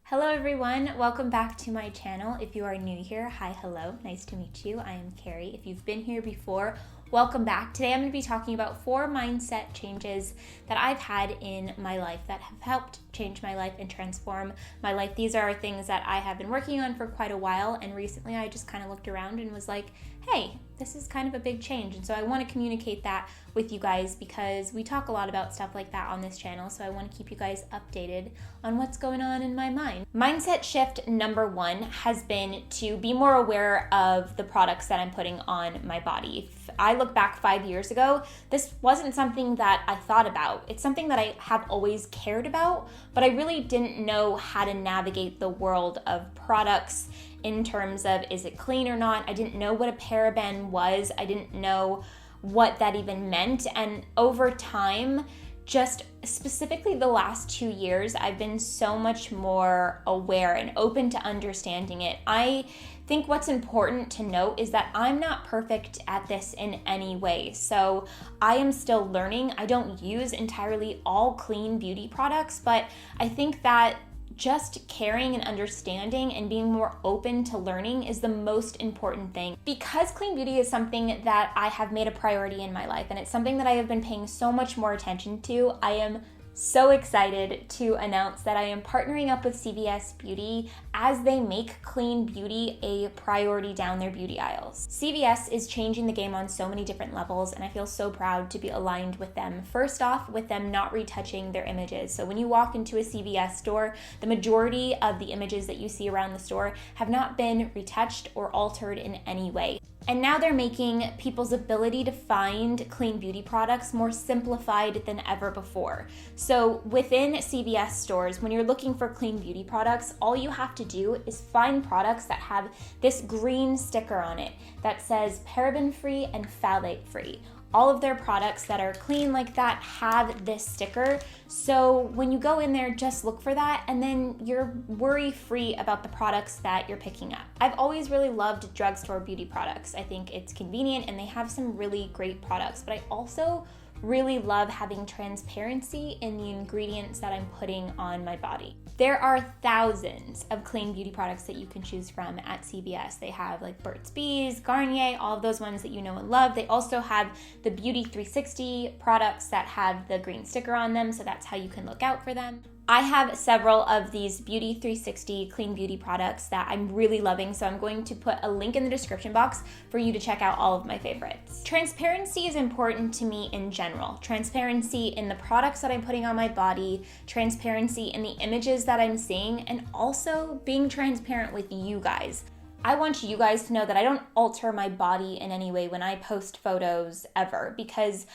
Hello everyone, welcome back to my channel. If you are new here, hi, hello, nice to meet you. I am Carrie. If you've been here before, welcome back. Today I'm going to be talking about 4 mindset changes that I've had in my life that have helped change my life and transform my life. These are things that I have been working on for quite a while, and recently I just kind of looked around and was like, hey, this is kind of a big change. And so I want to communicate that with you guys because we talk a lot about stuff like that on this channel. So I want to keep you guys updated on what's going on in my mind. Mindset shift number 1 has been to be more aware of the products that I'm putting on my body. If I look back 5 years ago, this wasn't something that I thought about. It's something that I have always cared about, but I really didn't know how to navigate the world of products in terms of, is it clean or not? I didn't know what a paraben was. I didn't know what that even meant. And over time, just specifically the last 2 years, I've been so much more aware and open to understanding it. I think what's important to note is that I'm not perfect at this in any way. So I am still learning. I don't use entirely all clean beauty products, but I think that just caring and understanding and being more open to learning is the most important thing. Because clean beauty is something that I have made a priority in my life, and it's something that I have been paying so much more attention to, I am so excited to announce that I am partnering up with CVS Beauty as they make clean beauty a priority down their beauty aisles. CVS is changing the game on so many different levels, and I feel so proud to be aligned with them. First off, with them not retouching their images. So when you walk into a CVS store, the majority of the images that you see around the store have not been retouched or altered in any way. And now they're making people's ability to find clean beauty products more simplified than ever before. So within CVS stores, when you're looking for clean beauty products, all you have to do is find products that have this green sticker on it that says paraben-free and phthalate-free. All of their products that are clean like that have this sticker. So when you go in there, just look for that, and then you're worry-free about the products that you're picking up. I've always really loved drugstore beauty products. I think it's convenient and they have some really great products, but I also really love having transparency in the ingredients that I'm putting on my body. There are thousands of clean beauty products that you can choose from at CVS. They have like Burt's Bees, Garnier, all of those ones that you know and love. They also have the Beauty 360 products that have the green sticker on them, so that's how you can look out for them. I have several of these Beauty 360 clean beauty products that I'm really loving, so I'm going to put a link in the description box for you to check out all of my favorites. Transparency is important to me in general. Transparency in the products that I'm putting on my body, transparency in the images that I'm seeing, and also being transparent with you guys. I want you guys to know that I don't alter my body in any way when I post photos ever, because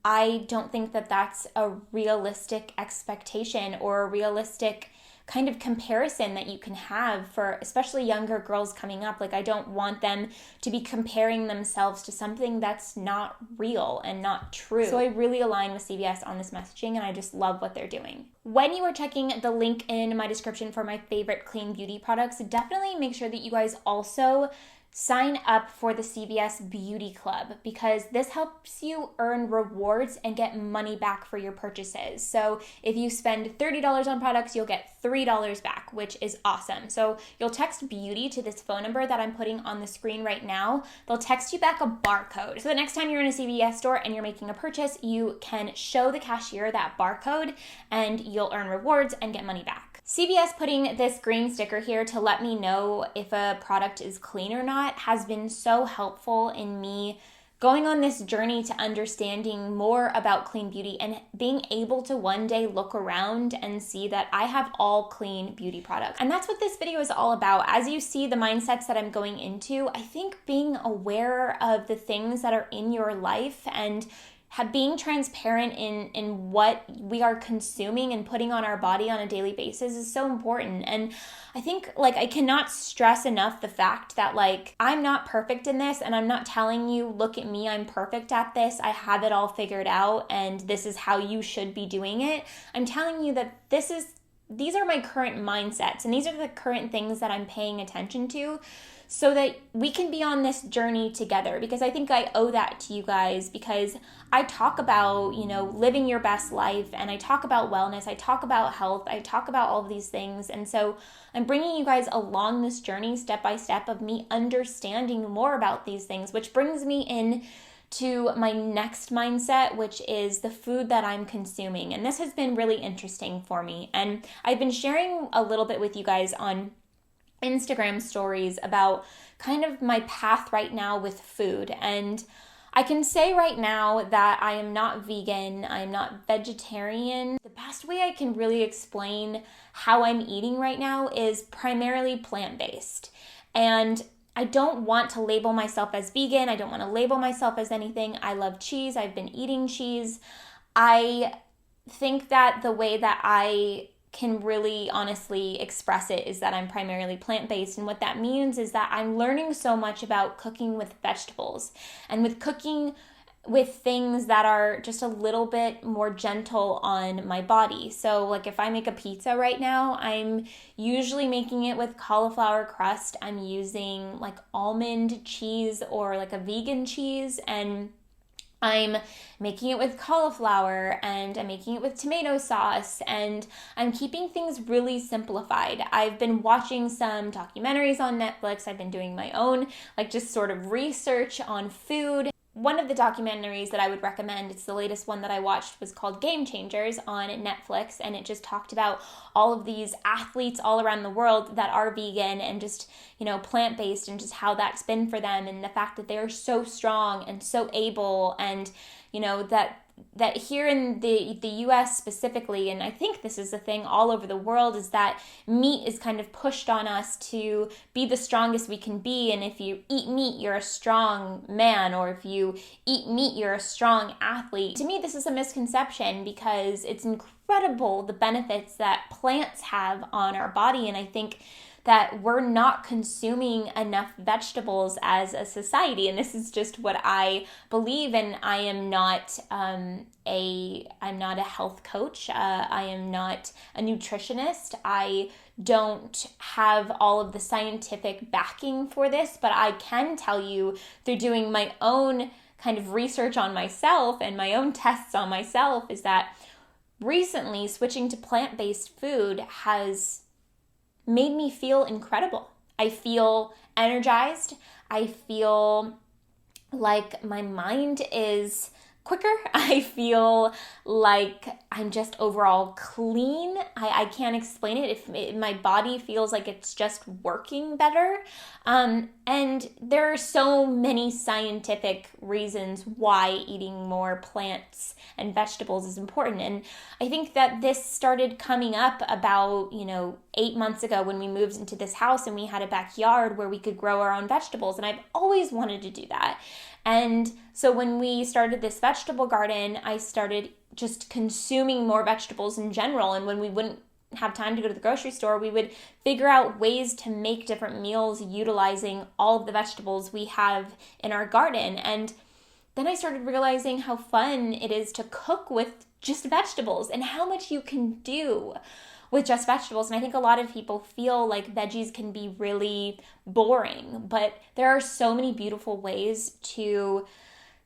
I don't think that that's a realistic expectation or a realistic kind of comparison that you can have for especially younger girls coming up. Like, I don't want them to be comparing themselves to something that's not real and not true. So I really align with CVS on this messaging, and I just love what they're doing. When you are checking the link in my description for my favorite clean beauty products, definitely make sure that you guys also sign up for the CVS Beauty Club, because this helps you earn rewards and get money back for your purchases. So if you spend $30 on products, you'll get $3 back, which is awesome. So you'll text beauty to this phone number that I'm putting on the screen right now. They'll text you back a barcode. So the next time you're in a CVS store and you're making a purchase, you can show the cashier that barcode and you'll earn rewards and get money back. CVS putting this green sticker here to let me know if a product is clean or not has been so helpful in me going on this journey to understanding more about clean beauty and being able to one day look around and see that I have all clean beauty products. And that's what this video is all about. As you see the mindsets that I'm going into, I think being aware of the things that are in your life and being transparent in what we are consuming and putting on our body on a daily basis is so important. And I think, I cannot stress enough the fact that, I'm not perfect in this, and I'm not telling you, look at me, I'm perfect at this, I have it all figured out, and this is how you should be doing it. I'm telling you that this is these are my current mindsets, and these are the current things that I'm paying attention to, so that we can be on this journey together, because I think I owe that to you guys, because I talk about, living your best life, and I talk about wellness, I talk about health, I talk about all of these things. And so I'm bringing you guys along this journey step by step of me understanding more about these things, which brings me in to my next mindset, which is the food that I'm consuming. And this has been really interesting for me. And I've been sharing a little bit with you guys on Instagram stories about kind of my path right now with food. And I can say right now that I am not vegan, I'm not vegetarian. The best way I can really explain how I'm eating right now is primarily plant-based. And I don't want to label myself as vegan. I don't want to label myself as anything. I love cheese. I've been eating cheese. I think that the way that I can really honestly express it is that I'm primarily plant-based. And what that means is that I'm learning so much about cooking with vegetables and with cooking with things that are just a little bit more gentle on my body. So like if I make a pizza right now, I'm usually making it with cauliflower crust. I'm using like almond cheese or like a vegan cheese, and I'm making it with cauliflower, and I'm making it with tomato sauce, and I'm keeping things really simplified. I've been watching some documentaries on Netflix. I've been doing my own just sort of research on food. One of the documentaries that I would recommend, it's the latest one that I watched, was called Game Changers on Netflix, and it just talked about all of these athletes all around the world that are vegan and just, plant-based, and just how that's been for them, and the fact that they're so strong and so able, and, that here in the US specifically, and I think this is a thing all over the world, is that meat is kind of pushed on us to be the strongest we can be. And if you eat meat, you're a strong man, or if you eat meat, you're a strong athlete. To me, this is a misconception, because it's incredible the benefits that plants have on our body. And I think that we're not consuming enough vegetables as a society. And this is just what I believe. And I am not I'm not a health coach. I am not a nutritionist. I don't have all of the scientific backing for this, but I can tell you through doing my own kind of research on myself and my own tests on myself, is that recently switching to plant-based food has made me feel incredible. I feel energized. I feel like my mind is quicker. I feel like I'm just overall clean. I can't explain it. If my body feels like it's just working better. And there are so many scientific reasons why eating more plants and vegetables is important. And I think that this started coming up about, 8 months ago when we moved into this house and we had a backyard where we could grow our own vegetables. And I've always wanted to do that. And so when we started this vegetable garden, I started just consuming more vegetables in general. And when we wouldn't have time to go to the grocery store, we would figure out ways to make different meals utilizing all of the vegetables we have in our garden. And then I started realizing how fun it is to cook with just vegetables and how much you can do with just vegetables. And I think a lot of people feel like veggies can be really boring, but there are so many beautiful ways to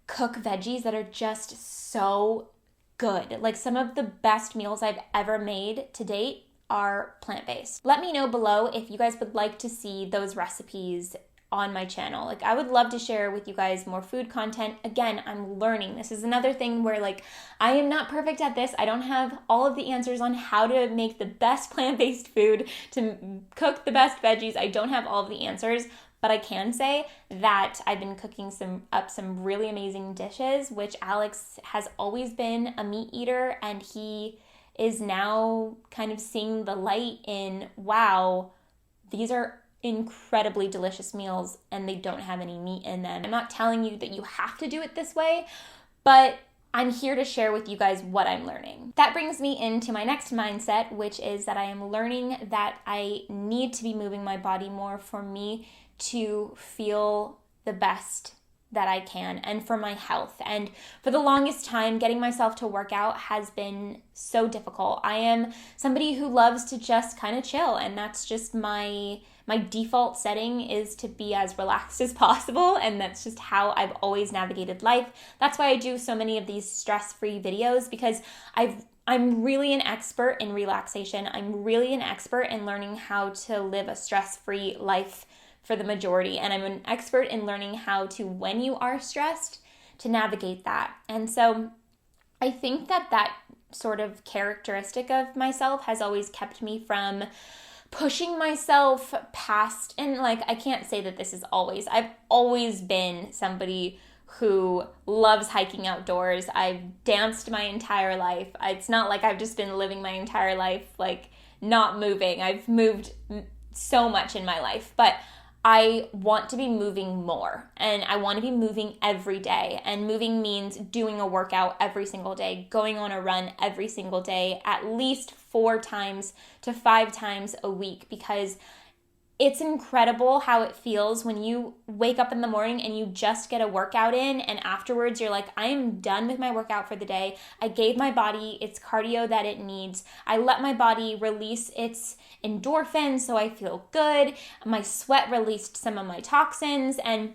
cook veggies that are just so good. Like some of the best meals I've ever made to date are plant-based. Let me know below if you guys would like to see those recipes on my channel. I would love to share with you guys more food content. Again, I'm learning. This is another thing where I am not perfect at this. I don't have all of the answers on how to make the best plant-based food, to cook the best veggies. I don't have all of the answers, but I can say that I've been cooking up some really amazing dishes, which Alex has always been a meat eater, and he is now kind of seeing the light in, wow, these are incredibly delicious meals and they don't have any meat in them. I'm not telling you that you have to do it this way, but I'm here to share with you guys what I'm learning. That brings me into my next mindset, which is that I am learning that I need to be moving my body more for me to feel the best that I can and for my health. And for the longest time, getting myself to work out has been so difficult. I am somebody who loves to just kind of chill, and that's just my default setting is to be as relaxed as possible, and that's just how I've always navigated life. That's why I do so many of these stress-free videos, because I'm really an expert in relaxation. I'm really an expert in learning how to live a stress-free life for the majority. And I'm an expert in learning how to, when you are stressed, to navigate that. And so I think that sort of characteristic of myself has always kept me from pushing myself past, and like, I can't say that this is always, I've always been somebody who loves hiking outdoors. I've danced my entire life. It's not like I've just been living my entire life like not moving. I've moved so much in my life, but I want to be moving more, and I want to be moving every day. And moving means doing a workout every single day, going on a run every single day, at least 4 times to 5 times a week, because it's incredible how it feels when you wake up in the morning and you just get a workout in, and afterwards you're like, I am done with my workout for the day. I gave my body its cardio that it needs. I let my body release its endorphins, so I feel good. My sweat released some of my toxins, and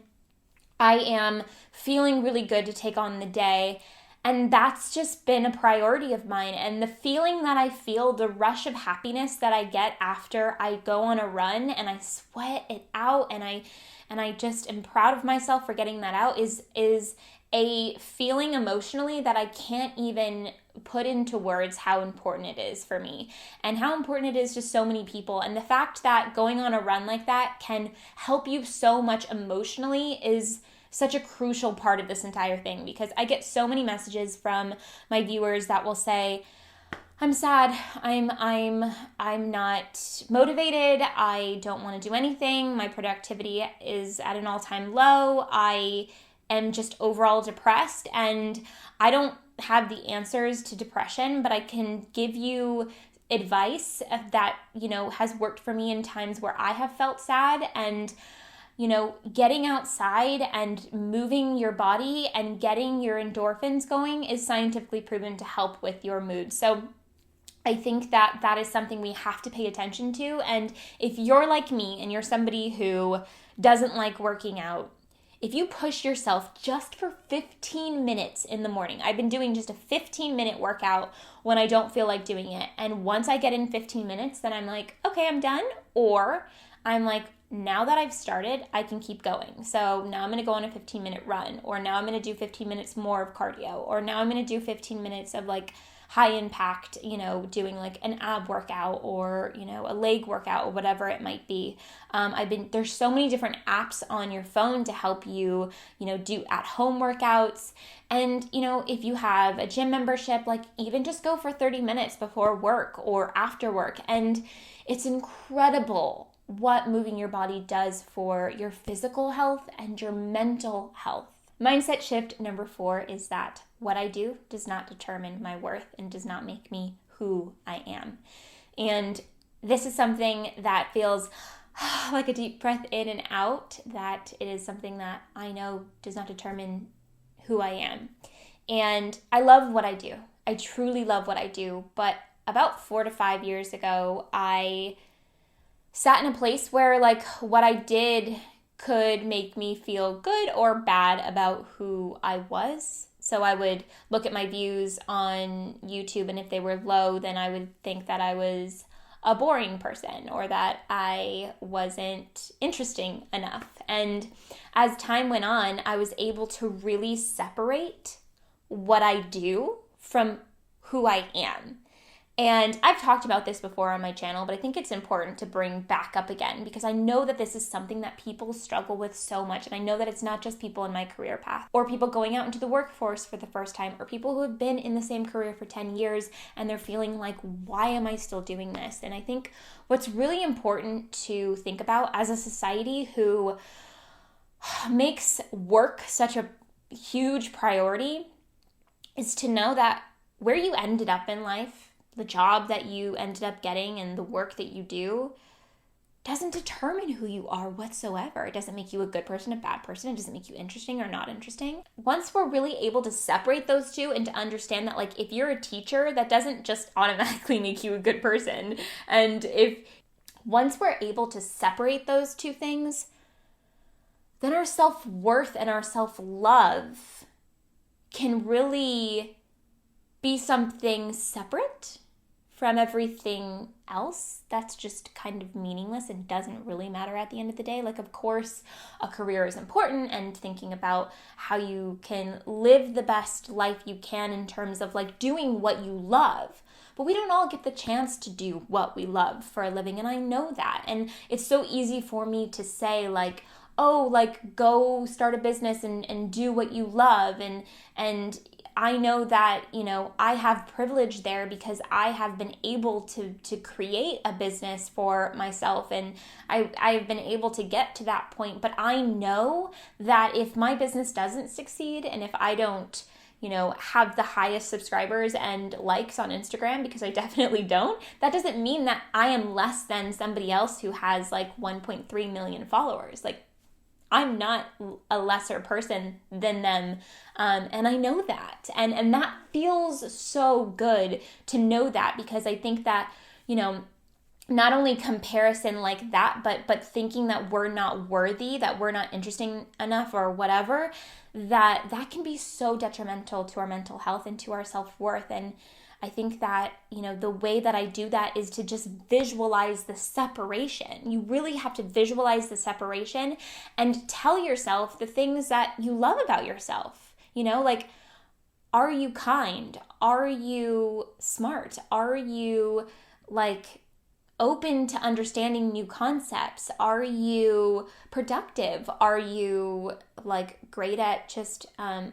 I am feeling really good to take on the day. And that's just been a priority of mine. And the feeling that I feel, the rush of happiness that I get after I go on a run and I sweat it out, and I just am proud of myself for getting that out, is a feeling emotionally that I can't even put into words how important it is for me, and how important it is to so many people. And the fact that going on a run like that can help you so much emotionally is such a crucial part of this entire thing, because I get so many messages from my viewers that will say, I'm sad, I'm not motivated, I don't want to do anything, my productivity is at an all-time low, I am just overall depressed. And I don't have the answers to depression, but I can give you advice that, has worked for me in times where I have felt sad. And getting outside and moving your body and getting your endorphins going is scientifically proven to help with your mood. So I think that is something we have to pay attention to. And if you're like me and you're somebody who doesn't like working out, if you push yourself just for 15 minutes in the morning, I've been doing just a 15-minute workout when I don't feel like doing it. And once I get in 15 minutes, then I'm like, okay, I'm done. Or I'm like, now that I've started, I can keep going. So now I'm going to go on a 15-minute run, or now I'm going to do 15 minutes more of cardio, or now I'm going to do 15 minutes of like high impact, doing like an ab workout, or, a leg workout, or whatever it might be. There's so many different apps on your phone to help you, do at home workouts. And, if you have a gym membership, like even just go for 30 minutes before work or after work. And it's incredible what moving your body does for your physical health and your mental health. Mindset shift number 4 is that what I do does not determine my worth and does not make me who I am. And this is something that feels like a deep breath in and out, that it is something that I know does not determine who I am. And I love what I do. I truly love what I do. But about 4 to 5 years ago, I sat in a place where like what I did could make me feel good or bad about who I was. So I would look at my views on YouTube, and if they were low, then I would think that I was a boring person, or that I wasn't interesting enough. And as time went on, I was able to really separate what I do from who I am. And I've talked about this before on my channel, but I think it's important to bring back up again, because I know that this is something that people struggle with so much. And I know that it's not just people in my career path, or people going out into the workforce for the first time, or people who have been in the same career for 10 years and they're feeling like, why am I still doing this? And I think what's really important to think about as a society who makes work such a huge priority is to know that where you ended up in life, the job that you ended up getting and the work that you do, doesn't determine who you are whatsoever. It doesn't make you a good person, a bad person. It doesn't make you interesting or not interesting. Once we're really able to separate those two and to understand that, like, if you're a teacher, that doesn't just automatically make you a good person. And once we're able to separate those two things, then our self-worth and our self-love can really be something separate from everything else that's just kind of meaningless and doesn't really matter at the end of the day. Like, of course, a career is important, and thinking about how you can live the best life you can in terms of like doing what you love. But we don't all get the chance to do what we love for a living, and I know that. And it's so easy for me to say like, oh, like, go start a business and do what you love. And I know that, you know, I have privilege there because I have been able to create a business for myself, and I've been able to get to that point. But I know that if my business doesn't succeed, and if I don't, you know, have the highest subscribers and likes on Instagram, because I definitely don't, that doesn't mean that I am less than somebody else who has like 1.3 million followers. Like, I'm not a lesser person than them, and I know that. And that feels so good to know that, because I think that, you know, not only comparison like that, but thinking that we're not worthy, that we're not interesting enough or whatever, that can be so detrimental to our mental health and to our self-worth. And I think that, you know, the way that I do that is to just visualize the separation. You really have to visualize the separation and tell yourself the things that you love about yourself. You know, like, are you kind? Are you smart? Are you like open to understanding new concepts? Are you productive? Are you like great at just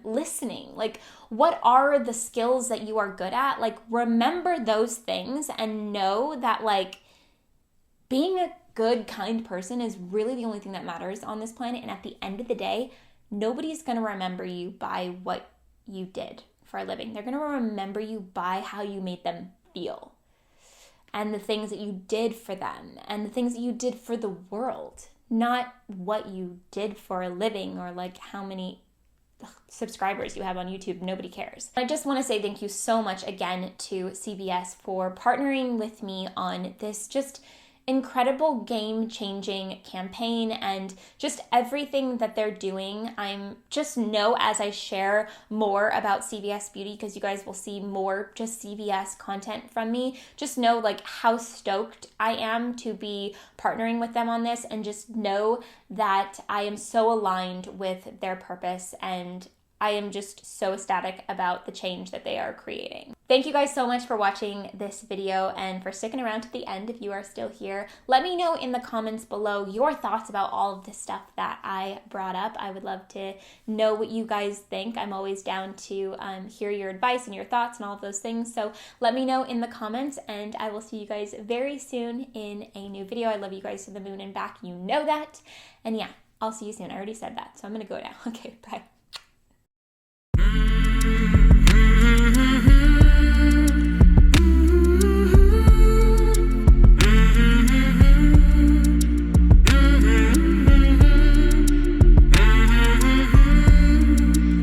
listening? Like, what are the skills that you are good at? Like, remember those things and know that like being a good, kind person is really the only thing that matters on this planet. And at the end of the day, nobody's going to remember you by what you did for a living. They're going to remember you by how you made them feel, and the things that you did for them, and the things that you did for the world, not what you did for a living or like how many subscribers you have on YouTube. Nobody cares. I just want to say thank you so much again to CVS for partnering with me on this just incredible game-changing campaign, and just everything that they're doing. I'm just know as I share more about CVS Beauty, because you guys will see more just CVS content from me, just know like how stoked I am to be partnering with them on this, and just know that I am so aligned with their purpose, and I am just so ecstatic about the change that they are creating. Thank you guys so much for watching this video and for sticking around to the end if you are still here. Let me know in the comments below your thoughts about all of the stuff that I brought up. I would love to know what you guys think. I'm always down to hear your advice and your thoughts and all of those things. So let me know in the comments, and I will see you guys very soon in a new video. I love you guys to the moon and back. You know that. And yeah, I'll see you soon. I already said that, so I'm gonna go now. Okay, bye.